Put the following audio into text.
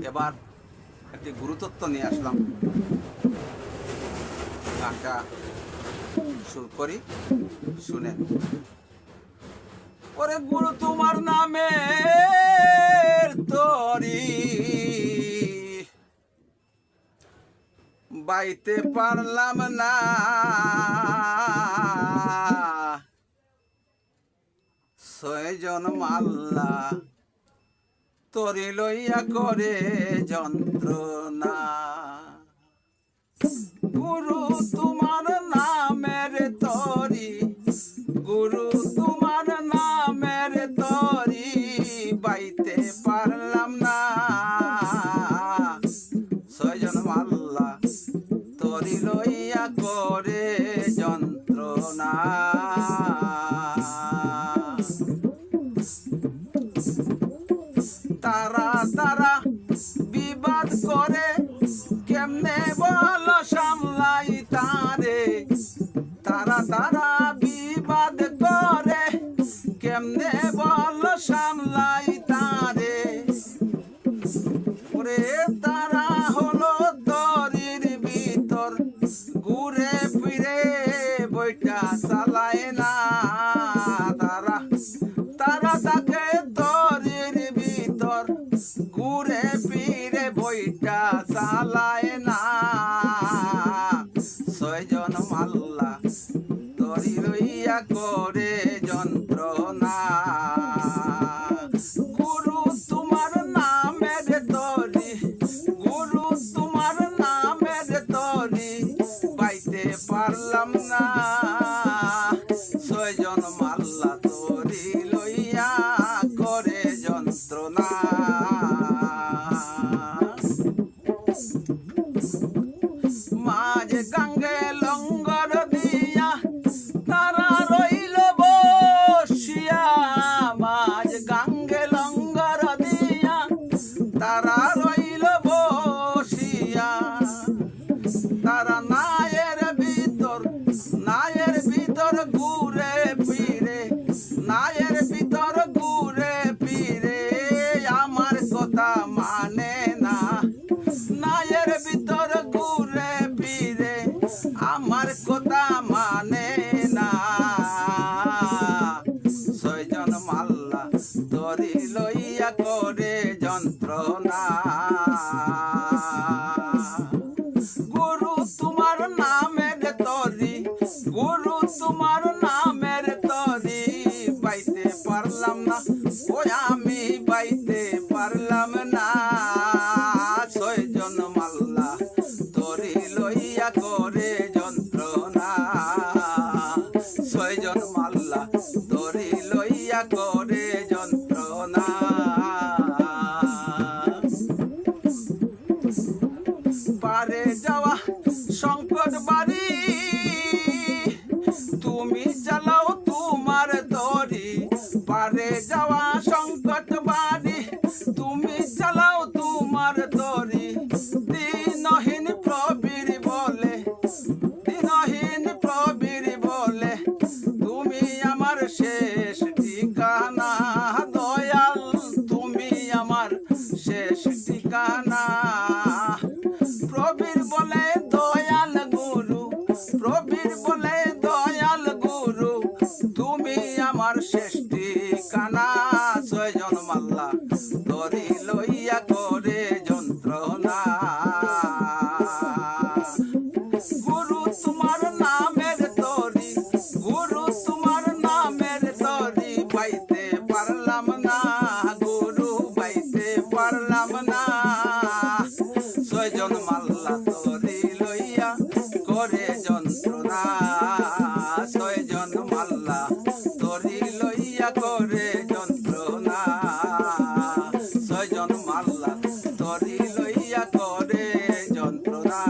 এবার একটি গুরুতত্ত্ব নিয়ে আসলাম। গানটা শুরু করি, শুনেন। ওরে গুরু তোমার নামের তরি বাইতে পারলাম না, ছয়জন মাল্লা তরি লইয়া করে যন্ত্রণা। গুরু তোমার নামের তরি, গুরু তোমার নামের তরি বাইতে পারলাম না, ছয়জন মাল্লা তরি লইয়া করে যন্ত্রণা। তারা তারা বিবাদ করে কেমনে বল সামলাই তারে, তারা তারা বিবাদ করে কেমনে বল সামলাই তারে। ওরে তারা হলো দরির ভিতর ঘুরে ফিরে বইটা চালায় না, তারা তারা তাকে দরির ভিতর ঘুরে ফিরে বইটা চালায় না, ছয়জন মাল্লা তরি লইয়া করে যন্ত্রণা। গুরু তোমার নামের তরি, গুরু তোমার নামের তরি বাইতে পারলাম না, ছয়জন মাল্লা তরি লইয়া করে যন্ত্রণা। মাঝ গাঙ্গে লঙ্গর দিয়া তারা রইল বসিয়া, মাঝ গাঙ্গে লঙ্গর দিয়া তারা রইল বসিয়া। তারা নায়ের ভিতর ঘুরে ফিরে, নায়ের ভিতর ঘুরে ফিরে আমার কথা মানে না, নায়ের ভিতর ঘুরে ফিরে আমার কথা মানে না, ছয়জন মাল্লা তরি লইয়া করে যন্ত্রণা। গুরু তোমার নামের তরি, গুরু তোমার নামের তরি বাইতে পারলাম না, ওই আমি বাইতে পারলাম না, ছয়জন মাল্লা তরি লইয়া করে যন্ত্রণা, ছয়জন মাল্লা তরি লইয়া করে যন্ত্রণা। পারে যাওয়া সংকট বাড়ি তুমি চালাও তোমার তরি, পারে যাওয়া সংকট বাড়ি তুমি চালাও তোমার তরি। দিনহীন প্রবীর বলে, দিনহীন প্রবীর বলে তুমি আমার শেষ ঠিকানা, দয়াল তুমি আমার শেষ ঠিকানা। প্রবীর বলে দয়াল গুরু, প্রবীর বলে দয়াল গুরু তুমি আমার শেষ ঠিকানা, ছয়জন মাল্লা তরি লইয়া করে যন্ত্রণা। গুরু তোমার নামের তরি, গুরু তোমার নামের তরি বাইতে পারলাম না, গুরু বাইতে পারলাম না, ছয়জন মাল্লা তরি লইয়া করে যন্ত্রণা, ছয়জন মাল্লা তরি লইয়া করে যন্ত্রণা, ছয়জন মাল্লা তরি লইয়া করে যন্ত্রণা।